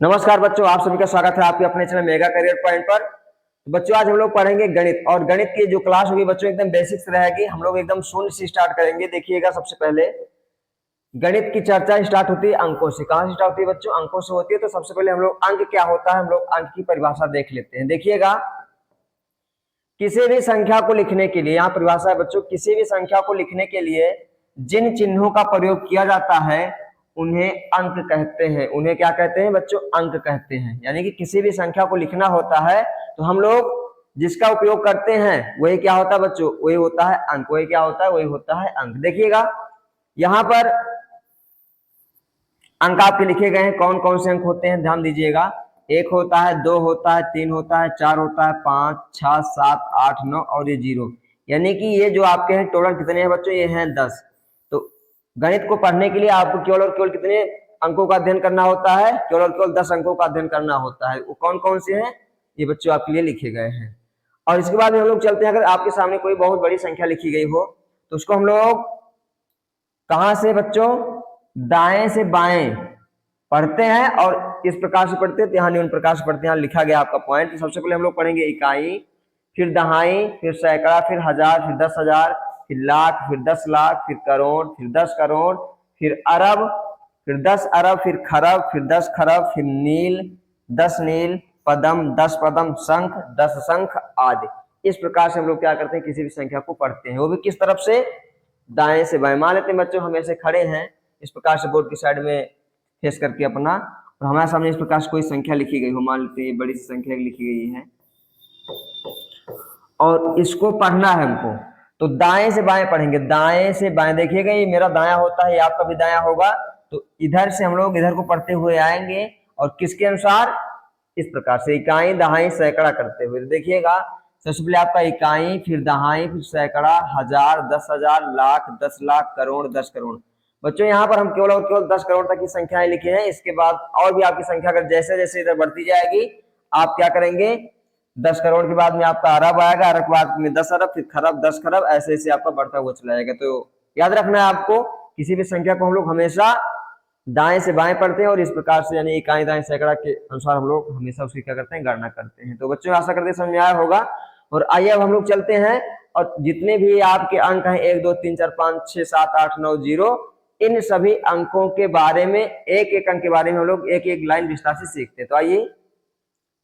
नमस्कार बच्चों, आप सभी का स्वागत है आपके अपने चैनल मेगा करियर पॉइंट पर। तो बच्चों आज हम लोग पढ़ेंगे गणित, और गणित की जो क्लास होगी बच्चों एकदम बेसिक से रहेगी। हम लोग एकदम शून्य से स्टार्ट करेंगे। देखिएगा, सबसे पहले गणित की चर्चा स्टार्ट होती है अंकों से। कहां से स्टार्ट होती है बच्चों? अंकों से होती है। तो सबसे पहले हम लोग अंक क्या होता है, हम लोग अंक की परिभाषा देख लेते हैं। देखिएगा, किसी भी संख्या को लिखने के लिए, यहाँ परिभाषा है बच्चों, किसी भी संख्या को लिखने के लिए जिन चिन्हों का प्रयोग किया जाता है उन्हें अंक कहते हैं। उन्हें क्या कहते हैं बच्चों? अंक कहते हैं। यानी कि किसी भी संख्या को लिखना होता है तो हम लोग जिसका उपयोग करते हैं वही क्या होता है बच्चों? वही होता है अंक। वही क्या होता है? वही होता है अंक। देखिएगा, यहां पर अंक आपके लिखे गए हैं। कौन कौन से अंक होते हैं ध्यान दीजिएगा। एक होता है, दो होता है, तीन होता है, चार होता है, 5, 6, 7, 8, 9 और ये 0। यानी कि ये जो आपके हैं टोटल कितने हैं बच्चों? ये हैं 10। तो गणित को पढ़ने के लिए आपको केवल और केवल कितने अंकों का अध्ययन करना होता है? केवल और केवल 10 अंकों का अध्ययन करना होता है। वो कौन कौन से हैं ये बच्चों आपके लिए लिखे गए हैं। और इसके बाद हम लोग चलते हैं, अगर आपके सामने कोई बहुत बड़ी संख्या लिखी गई हो तो उसको हम लोग कहां से बच्चों? दाएं से बाएं पढ़ते हैं, और इस प्रकार से पढ़ते हैं। यहाँ निम्न प्रकार से पढ़ते हैं। यहाँ लिखा गया आपका पॉइंट। तो सबसे पहले हम लोग पढ़ेंगे इकाई, फिर दहाई, फिर सैकड़ा, फिर हजार, फिर 10,000, फिर लाख, फिर 10 लाख, फिर करोड़, फिर 10 करोड़, फिर अरब, फिर 10 अरब, फिर खरब, फिर 10 खरब, फिर नील, 10 नील, पदम, 10 पदम, शंख, 10 शंख आदि। इस प्रकार से हम लोग क्या करते हैं? किसी भी संख्या को पढ़ते हैं। वो भी किस तरफ से? दाएं से बाएं। मान लेते हैं बच्चों हम ऐसे खड़े हैं इस प्रकार से बोर्ड की साइड में फेस करके अपना, और हमारे सामने इस प्रकार से कोई संख्या लिखी गई हो। मान लेते हैं बड़ी सी संख्या लिखी गई है और इसको पढ़ना है हमको। तो दाएं से बाएं पढ़ेंगे। दाएं से बाएं देखिएगा, ये मेरा दाया होता है, ये आपका भी दाया होगा। तो इधर से हम लोग इधर को पढ़ते हुए आएंगे, और किसके अनुसार? इस प्रकार से इकाई, दहाई, सैकड़ा करते हुए। देखिएगा, सबसे पहले आपका इकाई, फिर दहाई, फिर सैकड़ा, हजार, 10,000, लाख, 10 लाख, करोड़, 10 करोड़। बच्चों यहाँ पर हम केवल और केवल 10 करोड़ तक की संख्याएं लिखे हैं। इसके बाद और भी आपकी संख्या अगर जैसे जैसे इधर बढ़ती जाएगी आप क्या करेंगे? 10 करोड़ के बाद में आपका अरब आएगा, अरब के बाद में 10 अरब, फिर खरब, 10 खरब, ऐसे ऐसे आपका बढ़ता हुआ चला जाएगा। तो याद रखना है आपको, किसी भी संख्या को हम लोग हमेशा दाएं से बाएं पढ़ते हैं, और इस प्रकार से यानी इकाई, दाएं, सैकड़ा के अनुसार हम लोग हमेशा उसकी क्या करते हैं? गणना करते हैं। तो बच्चों आशा करते समझ में आया होगा। और आइए अब हम लोग चलते हैं, और जितने भी आपके अंक हैं 1, 2, 3, 4, 5, 6, 7, 8, 9, 0, इन सभी अंकों के बारे में, एक एक अंक के बारे में हम लोग एक एक लाइन विस्तार से सीखते हैं। तो आइए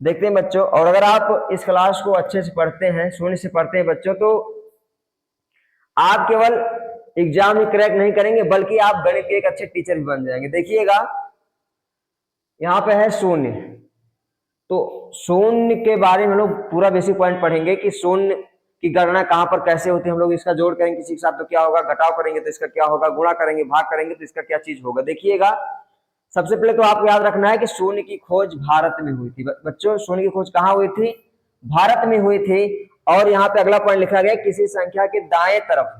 देखते हैं बच्चों। और अगर आप इस क्लास को अच्छे से पढ़ते हैं, शून्य से पढ़ते हैं बच्चों, तो आप केवल एग्जाम ही क्रैक नहीं करेंगे बल्कि आप गणित के एक अच्छे टीचर भी बन जाएंगे। देखिएगा, यहाँ पे है शून्य। तो शून्य के बारे में हम लोग पूरा बेसिक पॉइंट पढ़ेंगे कि शून्य की गणना कहां पर कैसे होती है। हम लोग इसका जोड़ करेंगे किसी के साथ तो क्या होगा, घटाव करेंगे तो इसका क्या होगा, गुणा करेंगे, भाग करेंगे तो इसका क्या चीज होगा। देखिएगा, सबसे पहले तो आपको याद रखना है कि शून्य की खोज भारत में हुई थी। बच्चों शून्य की खोज कहां हुई थी? भारत में हुई थी। और यहाँ पे अगला पॉइंट लिखा गया, किसी संख्या के दाएं तरफ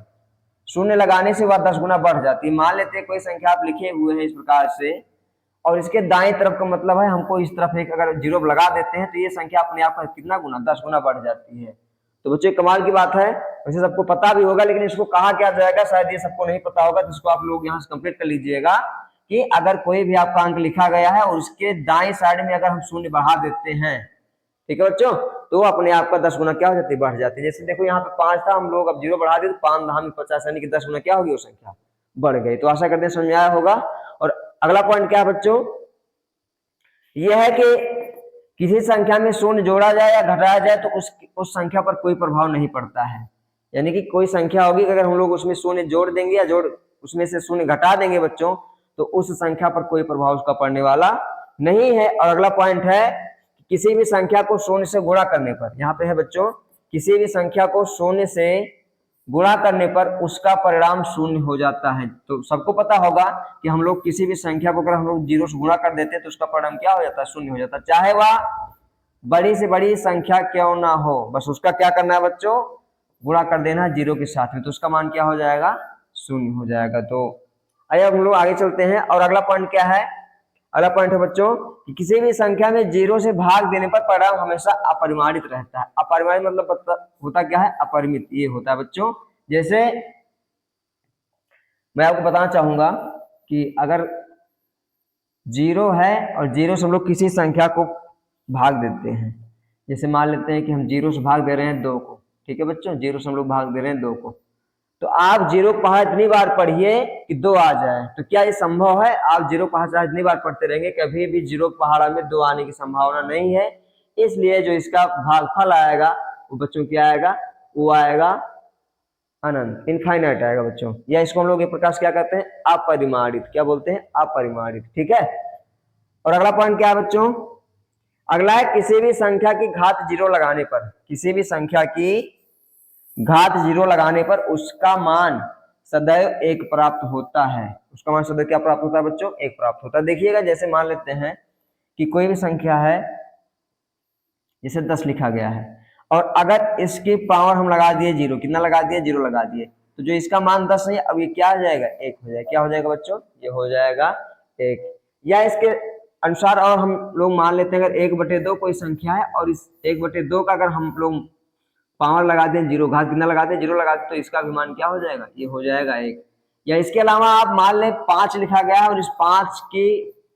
शून्य लगाने से वह 10 गुना बढ़ जाती है। मान लेते हैं कोई संख्या आप लिखे हुए हैं इस प्रकार से, और इसके दाएं तरफ का मतलब है हमको इस तरफ एक अगर जीरो लगा देते हैं तो ये संख्या अपने आप में कितना गुना? 10 गुना बढ़ जाती है। तो बच्चों कमाल की बात है। वैसे सबको पता भी होगा, लेकिन इसको कहा क्या जाएगा शायद ये सबको नहीं पता होगा, जिसको आप लोग यहाँ से कंप्लीट कर लीजिएगा कि अगर कोई भी आपका अंक लिखा गया है और उसके दाएं साइड में अगर हम शून्य बढ़ा देते हैं, ठीक है बच्चों, तो अपने आप का 10 गुना क्या हो जाती है? बढ़ जाती है। जैसे देखो यहाँ पे 5 था, हम लोग अब 0 बढ़ा दिए तो 5 में 50, यानी कि 10 गुना क्या होगी? वो संख्या बढ़ गई। तो आशा करते हैं समझ में आया होगा। और अगला पॉइंट क्या है बच्चों? यह है कि किसी संख्या में शून्य जोड़ा जाए या घटाया जाए तो उस संख्या पर कोई प्रभाव नहीं पड़ता है। यानी कि कोई संख्या होगी, अगर हम लोग उसमें शून्य जोड़ देंगे या उसमें से शून्य घटा देंगे बच्चों, तो उस संख्या पर कोई प्रभाव उसका पड़ने वाला नहीं है। और अगला पॉइंट है, किसी भी संख्या को शून्य से गुणा करने पर, यहाँ पे है बच्चों, किसी भी संख्या को शून्य से गुणा करने पर उसका परिणाम शून्य हो जाता है। तो सबको पता होगा कि हम लोग किसी भी संख्या को अगर हम लोग 0 से गुणा कर देते हैं तो उसका परिणाम क्या हो जाता है? शून्य हो जाता है। चाहे वह बड़ी से बड़ी संख्या क्यों ना हो, बस उसका क्या करना है बच्चों? गुणा कर देना 0 के साथ में, तो उसका मान क्या हो जाएगा? शून्य हो जाएगा। तो आइए अब हम लोग आगे चलते हैं। और अगला पॉइंट क्या है? अगला पॉइंट है बच्चों कि किसी भी संख्या में 0 से भाग देने पर परिणाम हमेशा अपरिमाणित रहता है। अपरिमाणित मतलब होता क्या है? अपरिमित। ये होता है बच्चों, जैसे मैं आपको बताना चाहूंगा कि अगर जीरो है और जीरो से हम लोग किसी संख्या को भाग देते हैं। जैसे मान लेते हैं कि हम जीरो से भाग दे रहे हैं 2 को, ठीक है बच्चों, जीरो से हम लोग भाग दे रहे हैं 2 को। तो आप जीरो पहाड़ इतनी बार पढ़िए कि 2 आ जाए। तो क्या ये संभव है? आप जीरो पहाड़ चाहे इतनी बार पढ़ते रहेंगे, कभी भी जीरो पहाड़ा में 2 आने की संभावना नहीं है। इसलिए जो इसका भागफल आएगा वो बच्चों क्या आएगा? वो आएगा अनंत, इनफाइनाइट आएगा बच्चों। या इसको हम लोग एक प्रकार से क्या कहते हैं? अपरिमाणित। क्या बोलते हैं? अपरिमाणित, ठीक है। और अगला पॉइंट क्या है बच्चों? अगला है किसी भी संख्या की घात जीरो लगाने पर, किसी भी संख्या की घात जीरो लगाने पर उसका मान सदैव 1 प्राप्त होता है। उसका मान सदैव क्या प्राप्त होता है बच्चों? 1 प्राप्त होता है। देखिएगा, जैसे मान लेते हैं कि कोई भी संख्या है, जैसे 10 लिखा गया है, और अगर इसकी पावर हम लगा दिए जीरो, कितना लगा दिए? जीरो लगा दिए, तो जो इसका मान 10 है, अब ये क्या हो जाएगा? 1 हो जाएगा। क्या हो जाएगा बच्चों? ये हो जाएगा 1। या इसके अनुसार और हम लोग मान लेते हैं, अगर 1/2 कोई संख्या है और इस 1/2 का अगर हम लोग पावर लगा दें जीरो, घात कितना लगा दें? जीरो लगा दें, तो इसका भी मान क्या हो जाएगा? ये हो जाएगा 1। या इसके अलावा आप मान लें 5 लिखा गया है और इस 5 की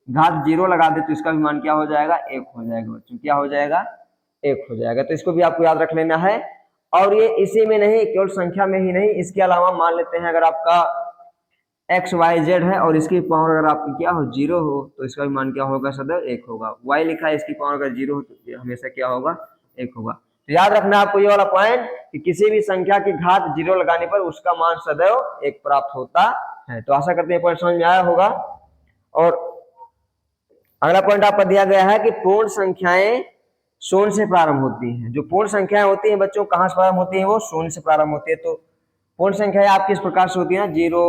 घात जीरो लगा दे, तो इसका भी मान क्या हो जाएगा? 1 हो जाएगा बच्चों। क्या हो जाएगा? 1 हो जाएगा। तो इसको भी आपको याद रख लेना है। और ये इसी में नहीं, केवल संख्या में ही नहीं, इसके अलावा मान लेते हैं अगर आपका एक्स वाई जेड है और इसकी पावर अगर आपकी क्या हो? जीरो हो, तो इसका भी मान क्या होगा? सदैव 1 होगा। वाई लिखा है, इसकी पावर अगर जीरो हो तो हमेशा क्या होगा? 1 होगा। तो याद रखना आपको ये वाला पॉइंट कि किसी भी संख्या की घात जीरो लगाने पर उसका मान सदैव 1 प्राप्त होता है। तो आशा करते हैं पॉइंट समझ में आया होगा। और अगला पॉइंट आपका दिया गया है कि पूर्ण संख्याएं शून्य से प्रारंभ होती हैं। जो पूर्ण संख्याएं होती हैं बच्चों, कहां से प्रारंभ होती हैं? वो शून्य से प्रारंभ होती है। तो पूर्ण संख्याएं आपकी इस प्रकार से होती है ना, 0,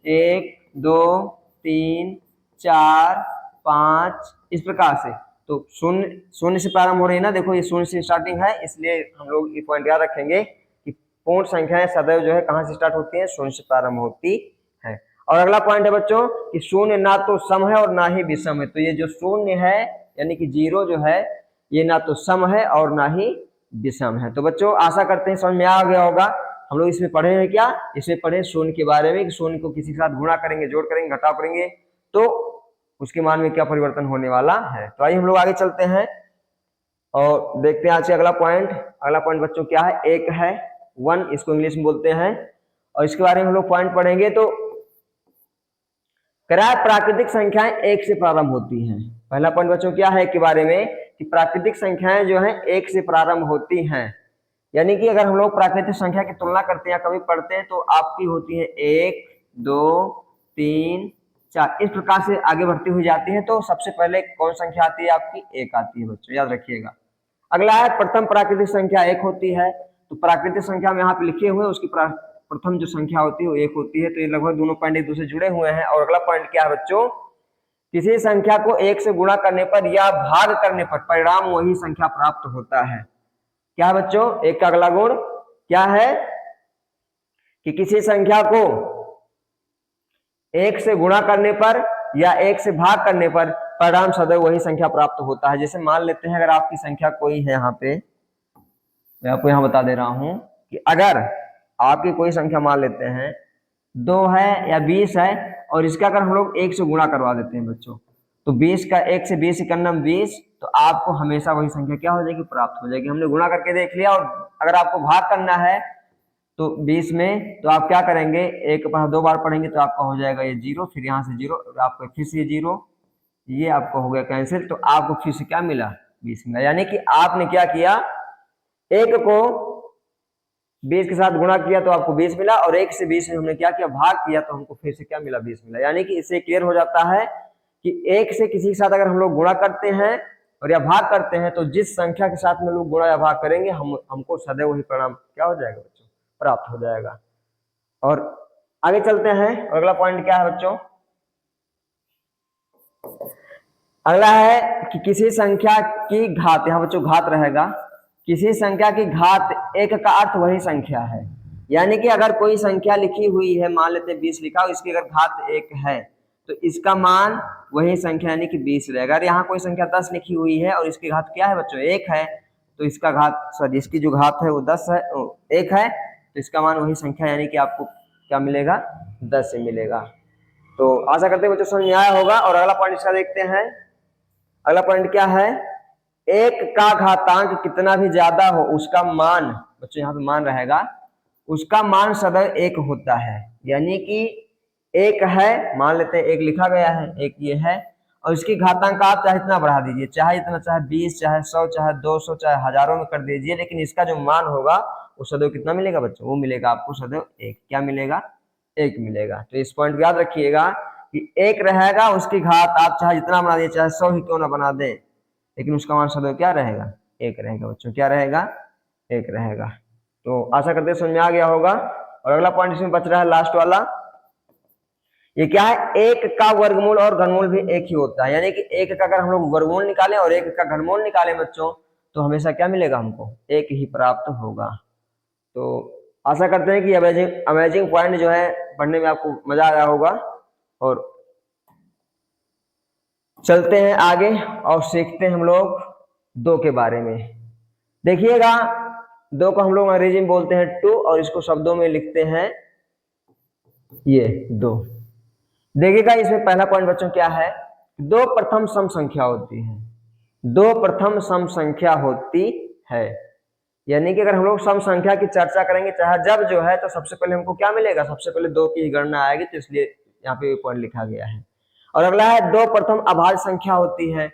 1, 2, 3, 4, 5, इस प्रकार से। तो शून्य से प्रारंभ हो रही है ना, देखो ये शून्य से स्टार्टिंग है, इसलिए हम लोग ये पॉइंट याद रखेंगे कि पूर्ण संख्याएं सदैव जो है कहां से स्टार्ट होती है? शून्य से प्रारंभ होती है। और अगला पॉइंट है बच्चों कि शून्य ना तो सम है और ना ही विषम है। तो ये जो शून्य है यानी कि जीरो जो है, ये ना तो सम है और ना ही विषम है। तो बच्चों आशा करते हैं समझ में आ गया होगा। हम लोग इसमें पढ़े हैं क्या? इसमें पढ़े शून्य के बारे में कि शून्य को किसी के साथ गुणा करेंगे, जोड़ करेंगे, घटाव करेंगे तो उसके मान में क्या परिवर्तन होने वाला है। तो आइए हम लोग आगे चलते हैं और देखते हैं आज से अगला पॉइंट। अगला पॉइंट बच्चों क्या है? 1 है, 1 इसको इंग्लिश में बोलते हैं। और इसके बारे में हम लोग पॉइंट पढ़ेंगे। तो प्राकृतिक संख्याएं 1 से प्रारंभ होती हैं। पहला पॉइंट बच्चों क्या है के बारे में कि प्राकृतिक संख्याएं जो हैं 1 से प्रारंभ होती हैं। यानी कि अगर हम लोग प्राकृतिक संख्या की तुलना करते हैं, कभी पढ़ते हैं, तो आपकी होती है 1, 2, 3, 4, इस प्रकार से आगे बढ़ती हुई जाती है। तो सबसे पहले कौन संख्या आती है? आपकी 1 आती है बच्चों, याद रखिएगा। अगला है प्रथम प्राकृतिक संख्या 1 होती है। तो प्राकृतिक संख्या में यहाँ पे लिखे हुए उसकी प्रथम जो संख्या होती है वो 1 होती है। तो ये लगभग दोनों पॉइंट एक दूसरे जुड़े हुए हैं। और अगला पॉइंट क्या है बच्चों? किसी संख्या को 1 से गुणा करने पर या भाग करने पर परिणाम वही संख्या प्राप्त होता है। क्या है बच्चों? 1 का अगला गुण क्या है कि किसी संख्या को 1 से गुणा करने पर या 1 से भाग करने पर परिणाम सदैव वही संख्या प्राप्त होता है। जैसे मान लेते हैं अगर आपकी संख्या कोई है, यहाँ पे मैं आपको यहाँ बता दे रहा हूं कि अगर आपकी कोई संख्या मान लेते हैं 2 है या 20 है और इसका अगर हम लोग 1 से गुणा करवा देते हैं बच्चों, तो 20 का 1 से 20 इकन्नम 20, तो आपको हमेशा वही संख्या क्या हो जाएगी? प्राप्त हो जाएगी। हमने गुणा करके देख लिया। और अगर आपको भाग करना है तो 20 में, तो आप क्या करेंगे? 1 पर 2 बार पढ़ेंगे तो आपका हो जाएगा ये 0, फिर यहाँ से 0, आपको फिर से 0, ये आपको हो गया कैंसिल। तो आपको फिर से क्या मिला? 20 मिला। यानी कि आपने क्या किया? 1 को 20 के साथ गुणा किया तो आपको 20 मिला, और 1 से 20 में हमने क्या किया? भाग किया, तो हमको फिर से क्या मिला? 20 मिला। यानी कि इससे क्लियर हो जाता है कि 1 से किसी के साथ अगर हम लोग गुणा करते हैं और या भाग करते हैं, तो जिस संख्या के साथ में लोग गुणा या भाग करेंगे हमको सदैव वही परिणाम क्या हो जाएगा बच्चों? प्राप्त हो जाएगा। और आगे चलते हैं। अगला पॉइंट क्या है बच्चों? अगला है कि किसी संख्या की घात, यहाँ बच्चों घात रहेगा, किसी संख्या की घात 1 का अर्थ वही संख्या है। यानी कि अगर कोई संख्या लिखी हुई है, मान लेते 20 लिखा हो, इसकी अगर घात 1 है तो इसका मान वही संख्या यानी कि 20 रहेगा। अगर यहाँ कोई संख्या 10 लिखी हुई है और इसकी घात क्या है बच्चों? 1 है, तो इसका घात सॉरी इसकी जो घात है वो 10 है, 1 है, तो इसका मान वही संख्या यानी कि आपको क्या मिलेगा? 10 से मिलेगा। तो आशा करते हैं बच्चों समझ में आया होगा। और अगला पॉइंट इसका देखते हैं। अगला पॉइंट क्या है, एक का घातांक कितना भी ज्यादा हो उसका मान, बच्चों यहाँ पे मान रहेगा, उसका मान सदैव एक होता है। यानी कि एक है, मान लेते हैं एक लिखा गया है, एक ये है, और इसकी घातांक आप चाहे इतना बढ़ा दीजिए, चाहे इतना, चाहे 20, चाहे 100, चाहे 200, चाहे हजारों में कर दीजिए, लेकिन इसका जो मान होगा वो सदैव कितना मिलेगा बच्चों, वो मिलेगा आपको सदैव एक। क्या मिलेगा, एक मिलेगा। तो इस पॉइंट को याद रखिएगा कि एक रहेगा, उसकी घात आप चाहे जितना बना दिए, चाहे 100 ही क्यों ना बना दे, लेकिन उसका मान सदैव क्या रहेगा, एक रहेगा बच्चों। क्या रहेगा, एक रहेगा। तो आशा करते हैं समझ में आ गया होगा। और अगला पॉइंट इसमें बच रहा है लास्ट वाला, ये क्या है, एक का वर्गमूल और घनमूल भी एक ही होता है। यानी कि एक का अगर हम लोग वर्गमूल निकालें और एक का घनमूल निकालें बच्चों, तो हमेशा क्या मिलेगा, हमको एक ही प्राप्त होगा। तो आशा करते हैं कि अमेजिंग पॉइंट जो है पढ़ने में आपको मजा आया होगा। और चलते हैं आगे और सीखते हैं हम लोग दो के बारे में। देखिएगा, दो को हम लोग अंग्रेजी में बोलते हैं टू, और इसको शब्दों में लिखते हैं ये दो। देखिएगा इसमें पहला पॉइंट बच्चों क्या है, दो प्रथम सम संख्या होती है। दो प्रथम सम संख्या होती है, यानी कि अगर हम लोग सम संख्या की चर्चा करेंगे, चाहे जब जो है, तो सबसे पहले हमको क्या मिलेगा, सबसे पहले दो की ही गणना आएगी, तो इसलिए यहाँ पे पॉइंट लिखा गया है। और अगला है दो प्रथम अभाज्य संख्या होती है,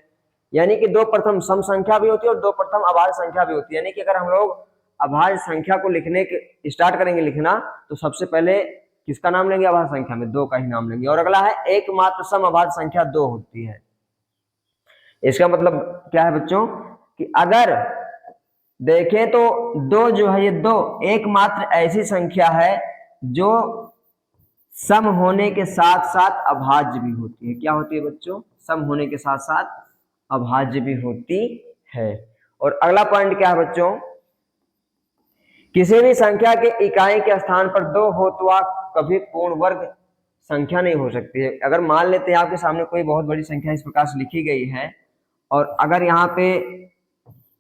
यानी कि दो प्रथम सम संख्या भी होती है और दो प्रथम अभाज्य संख्या भी होती है। यानी कि अगर हम लोग अभाज्य संख्या को लिखने के स्टार्ट करेंगे लिखना, तो सबसे पहले किसका नाम लेंगे, अभाज्य संख्या में दो का ही नाम लेंगे। और अगला है एकमात्र सम अभाज्य संख्या दो होती है। इसका मतलब क्या है बच्चों, कि अगर देखें तो दो जो है, ये दो एकमात्र ऐसी संख्या है जो सम होने के साथ साथ अभाज्य भी होती है। क्या होती है बच्चों, सम होने के साथ साथ अभाज्य भी होती है। और अगला पॉइंट क्या है बच्चों, किसी भी संख्या के इकाई के स्थान पर दो हो तो वह कभी पूर्ण वर्ग संख्या नहीं हो सकती है। अगर मान लेते हैं आपके सामने कोई बहुत बड़ी संख्या इस प्रकार से लिखी गई है, और अगर यहाँ पे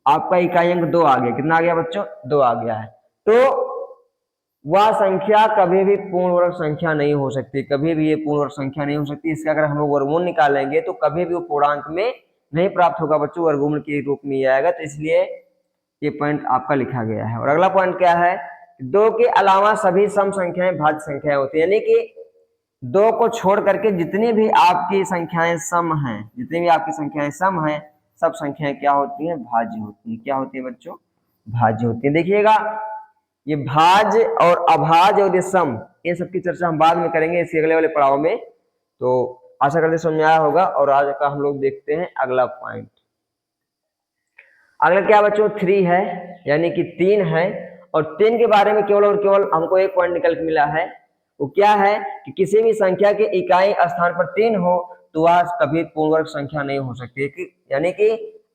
आपका इकाई अंक दो आ गया, कितना आ गया बच्चों, दो आ गया है, तो वह संख्या कभी भी पूर्ण वर्ग संख्या नहीं हो सकती। कभी भी ये पूर्ण वर्ग संख्या नहीं हो सकती। इसका अगर हम लोग वर्गमूल निकालेंगे तो कभी भी वो पूर्णांक में नहीं प्राप्त होगा बच्चों, वर्गमूल के रूप में आएगा। तो इसलिए ये पॉइंट आपका लिखा गया है। और अगला पॉइंट क्या है, दो के अलावा सभी सम संख्याएं भाज्य संख्याएं होती है। यानी कि दो को छोड़ करके जितनी भी आपकी संख्याएं सम हैं, जितनी भी आपकी संख्याएं सम हैं, सब संख्याएं क्या होती हैं, भाज्य होती हैं। क्या होती है बच्चों, भाज्य होती है। देखिएगा ये भाज्य और अभाज्य और ये सम, इन सब की चर्चा हम बाद में करेंगे इसी अगले वाले पड़ाव में। तो आशा करते समझ में आया होगा। और आज का हम लोग देखते हैं अगला पॉइंट। अगला क्या बच्चों, 3 है, यानी कि 3 है। और 3 के बारे में केवल और केवल हमको एक पॉइंट निकल के मिला है, वो क्या है कि किसी भी संख्या के इकाई स्थान पर 3 हो तो वह कभी पूर्ण वर्ग संख्या नहीं हो सकती है। यानी कि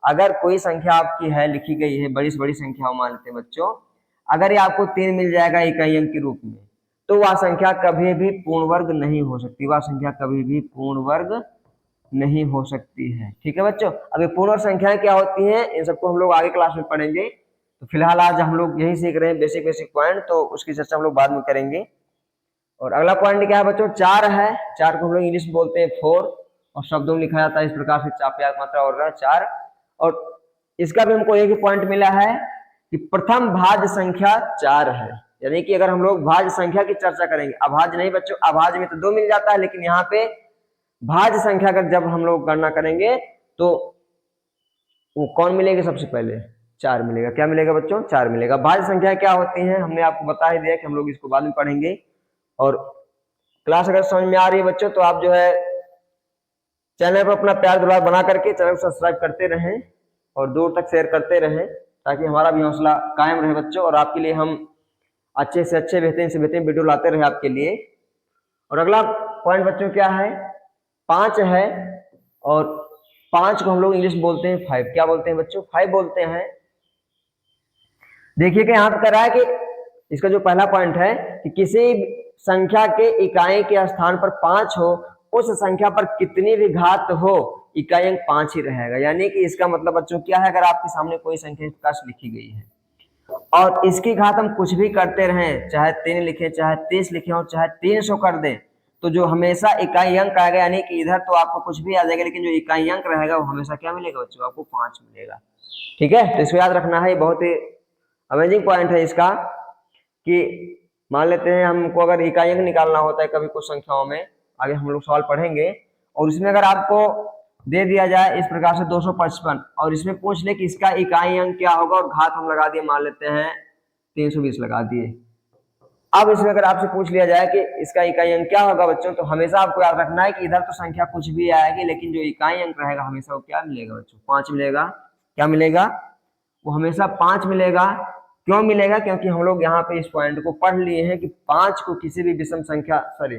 अगर कोई संख्या आपकी है, लिखी गई है, बड़ी से बड़ी संख्या मानते हैं बच्चों, अगर ये आपको 3 मिल जाएगा इकाई अंक के रूप में, तो वह संख्या कभी भी पूर्ण वर्ग नहीं हो सकती। वह संख्या कभी भी पूर्ण वर्ग नहीं हो सकती है। ठीक है बच्चों। अब ये पूर्ण वर्ग संख्याएं क्या होती हैं, इन सबको हम लोग आगे क्लास में पढ़ेंगे। तो फिलहाल आज हम लोग यही सीख रहे हैं बेसिक पॉइंट, तो उसकी चर्चा हम लोग बाद में करेंगे। और अगला पॉइंट क्या है बच्चों, 4 है। 4 को हम लोग इंग्लिश में बोलते हैं 4, और शब्दों में लिखा जाता है इस प्रकार से, चाप्यात्मक मात्रा और 4। और इसका भी हमको एक ही पॉइंट मिला है कि प्रथम भाज्य संख्या 4 है। यानी कि अगर हम लोग भाज्य संख्या की चर्चा करेंगे, अभाज्य नहीं बच्चों, अभाज्य में तो 2 मिल जाता है, लेकिन यहाँ पे भाज्य संख्या का जब हम लोग गणना करेंगे तो वो कौन मिलेगा, सबसे पहले 4 मिलेगा। क्या मिलेगा बच्चों, 4 मिलेगा। भाज्य संख्या क्या होती है हमने आपको बता ही दिया कि हम लोग इसको बाद में पढ़ेंगे। और क्लास अगर समझ में आ रही है बच्चों, तो आप जो है चैनल पर अपना प्यार दुलार बना करके चैनल को सब्सक्राइब करते रहें और दूर तक शेयर करते रहें, ताकि हमारा भी हौसला कायम रहे बच्चों, और आपके लिए हम अच्छे से अच्छे, बेहतरीन से बेहतरीन वीडियो लाते रहे आपके लिए। और अगला पॉइंट बच्चों क्या है, 5 है। और 5 को हम लोग इंग्लिश बोलते हैं 5। क्या बोलते हैं बच्चों, 5 बोलते हैं। देखिए कि यहाँ पे कह रहा है कि इसका जो पहला पॉइंट है कि किसी संख्या के इकाई के स्थान पर 5 हो, उस संख्या पर कितनी भी घात हो, इकाई अंक 5 ही रहेगा। यानी कि इसका मतलब बच्चों क्या है, अगर आपके सामने कोई संख्या इस प्रकार से लिखी गई है और इसकी घात हम कुछ भी करते रहें, चाहे 3 लिखें, चाहे 30 लिखें और चाहे 300 कर दें, तो जो हमेशा इकाई अंक आएगा, यानी कि इधर तो आपको कुछ भी आ जाएगा, लेकिन जो इकाई अंक रहेगा वो हमेशा क्या मिलेगा बच्चों, आपको 5 मिलेगा। ठीक है, तो इसको याद रखना है, बहुत ही अमेजिंग पॉइंट है इसका कि मान लेते हैं हमको अगर इकाई अंक निकालना होता है कभी कुछ संख्याओं में, आगे हम लोग सवाल पढ़ेंगे, और इसमें अगर आपको दे दिया जाए इस प्रकार से 255 और इसमें पूछ ले कि इसका इकाई अंक क्या होगा, और घात हम लगा दिए, मान लेते हैं 320 लगा दिए। अब इसमें अगर आपसे पूछ लिया जाए कि इसका इकाई अंक क्या होगा बच्चों, तो हमेशा आपको याद रखना है कि इधर तो संख्या कुछ भी आएगी, लेकिन जो इकाई अंक रहेगा हमेशा वो क्या मिलेगा बच्चों, 5 मिलेगा। क्या मिलेगा, वो हमेशा 5 मिलेगा। क्यों मिलेगा, क्योंकि हम लोग यहाँ पे इस पॉइंट को पढ़ लिए हैं कि 5 को किसी भी विषम संख्या, सॉरी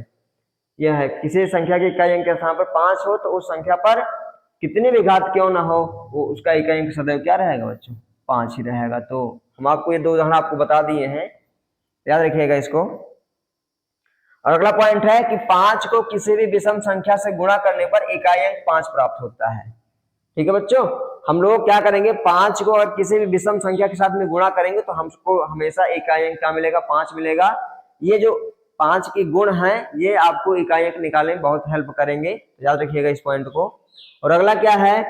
यह है किसी संख्या के इकाई अंक के स्थान पर 5 हो तो उस संख्या पर कितने भी घात क्यों ना हो, वो उसका इकाई अंक सदैव क्या रहेगा बच्चों, 5 ही रहेगा। तो हम आपको ये 2 उदाहरण आपको बता दिए हैं, याद रखिएगा इसको। और अगला पॉइंट है कि 5 को किसी भी विषम संख्या से गुणा करने पर इकाई अंक 5 प्राप्त होता है। ठीक है बच्चों, हम लोग क्या करेंगे, 5 को अगर किसी भी विषम संख्या के साथ में गुणा करेंगे तो हमको हमेशा इकाई अंक क्या मिलेगा, 5 मिलेगा। ये जो 5 के गुण हैं ये आपको इकाई अंक निकालने में बहुत हेल्प करेंगे, याद रखिएगा इस पॉइंट को। और अगला क्या है,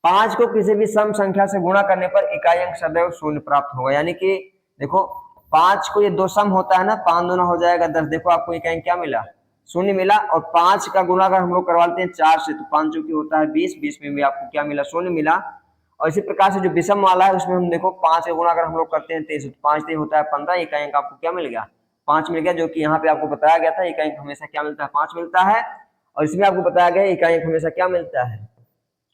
5 को किसी भी सम संख्या से गुणा करने पर इकाई अंक सदैव 0 प्राप्त होगा। यानी कि देखो 5 को ये 2 सम होता है ना, 5 दूना हो जाएगा 10, देखो आपको इकाई अंक क्या मिला, 0 मिला। और 5 का गुणा अगर हम लोग करवा लेते हैं 4 से तो 5 जो कि होता है 20, 20 में भी आपको क्या मिला, 0 मिला। और इसी प्रकार से जो विषम वाला है उसमें हम देखो 5 का गुणा अगर हम लोग करते हैं 23 तो 5 3 होता है 15, इकाई अंक आपको क्या मिल गया, 5 मिल गया। जो कि यहाँ पे आपको बताया गया था इकाई अंक हमेशा क्या मिलता है, 5 मिलता है। और इसमें आपको बताया गया इकाई अंक हमेशा क्या मिलता है,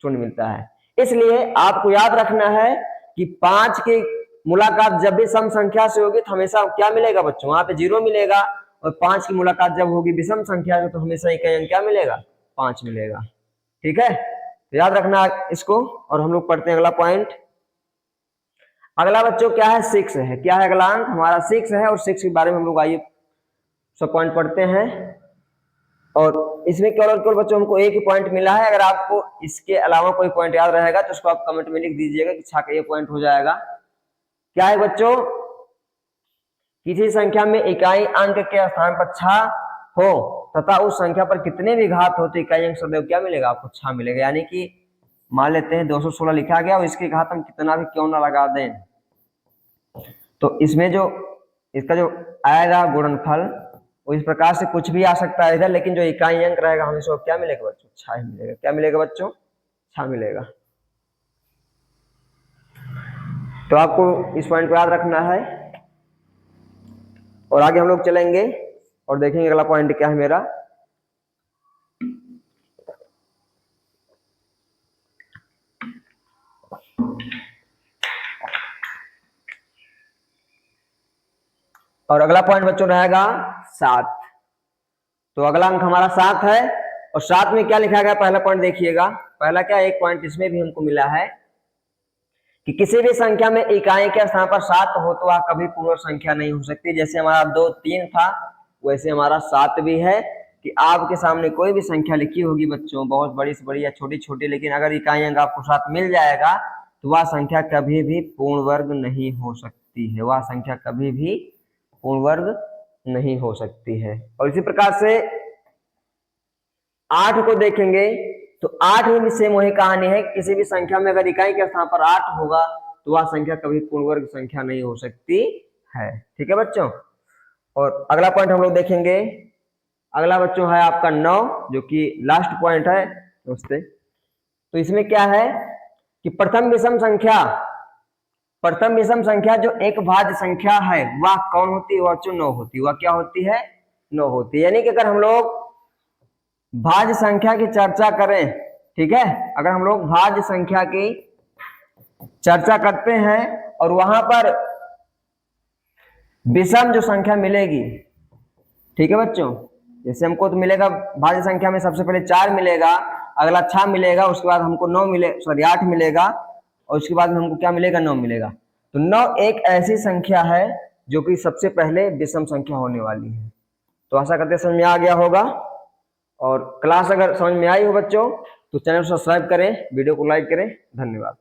0 मिलता है। इसलिए आपको याद रखना है कि 5 की मुलाकात जब भी सम संख्या से होगी तो हमेशा क्या मिलेगा बच्चों, वहां पे 0 मिलेगा। और 5 की मुलाकात जब होगी विषम संख्या से तो हमेशा इकाई अंक क्या मिलेगा, 5 मिलेगा। ठीक है, तो याद रखना इसको। और हम लोग पढ़ते हैं अगला पॉइंट। अगला बच्चों क्या है, 6 है। क्या है अगला अंक हमारा, 6 है। और 6 के बारे में हम लोग आइए सब पॉइंट पढ़ते हैं। और इसमें केवल और केवल बच्चों हमको एक ही पॉइंट मिला है, अगर आपको इसके अलावा कोई पॉइंट याद रहेगा तो उसको आप कमेंट में लिख दीजिएगा कि छा का ये पॉइंट हो जाएगा। क्या है बच्चों, किसी संख्या में इकाई अंक के स्थान पर छा हो तथा उस संख्या पर कितने भी घात हो तो इकाई अंक सदैव क्या मिलेगा, आपको छा मिलेगा। यानी कि मान लेते हैं 216 लिखा गया और इसके घात हम कितना भी क्यों ना लगा दें तो इसमें जो इसका जो आएगा गुणनफल वो इस प्रकार से कुछ भी आ सकता है इधर, लेकिन जो इकाई अंक रहेगा हमेशा क्या मिलेगा बच्चों, छा ही मिलेगा। क्या मिलेगा बच्चों, छा मिलेगा। तो आपको इस पॉइंट को याद रखना है। और आगे हम लोग चलेंगे और देखेंगे अगला पॉइंट क्या है मेरा। और अगला पॉइंट बच्चों रहेगा 7। तो अगला अंक हमारा 7 है। और 7 में क्या लिखा गया, पहला पॉइंट देखिएगा। पहला क्या, एक पॉइंट इसमें भी हमको मिला है कि किसी भी संख्या में इकाई के स्थान पर 7 हो तो वह कभी पूर्ण संख्या नहीं हो सकती। जैसे हमारा 2 3 था वैसे हमारा 7 भी है कि आपके सामने कोई भी संख्या लिखी होगी बच्चों, बहुत बड़ी से बड़ी या छोटी छोटी, लेकिन अगर इकाई अंक आपको 7 मिल जाएगा तो वह संख्या कभी भी पूर्ण वर्ग नहीं हो सकती है। वह संख्या कभी भी पूर्ण वर्ग नहीं हो सकती है। और इसी प्रकार से 8 को देखेंगे तो 8 में भी सेम वही कहानी है, किसी भी संख्या में अगर इकाई के स्थान पर 8 होगा तो वह संख्या कभी पूर्ण वर्ग संख्या नहीं हो सकती है। ठीक है बच्चों। और अगला पॉइंट हम लोग देखेंगे। अगला बच्चों है आपका 9, जो कि लास्ट पॉइंट है दोस्तों। तो इसमें क्या है कि प्रथम विषम संख्या जो एक भाज्य संख्या है वह कौन होती है, वह 9 होती है। वह क्या होती है, 9 होती है। यानी कि अगर हम लोग भाज्य संख्या की चर्चा करें, ठीक है, अगर हम लोग भाज्य संख्या की चर्चा करते हैं और वहां पर विषम जो संख्या मिलेगी, ठीक है बच्चों, जैसे हमको तो मिलेगा भाज्य संख्या में सबसे पहले 4 मिलेगा, अगला 6 मिलेगा, उसके बाद हमको 8 मिलेगा और उसके बाद हमको क्या मिलेगा, 9 मिलेगा। तो 9 एक ऐसी संख्या है जो कि सबसे पहले विषम संख्या होने वाली है। तो आशा करते समझ में आ गया होगा। और क्लास अगर समझ में आई हो बच्चों तो चैनल को सब्सक्राइब करें, वीडियो को लाइक करें। धन्यवाद।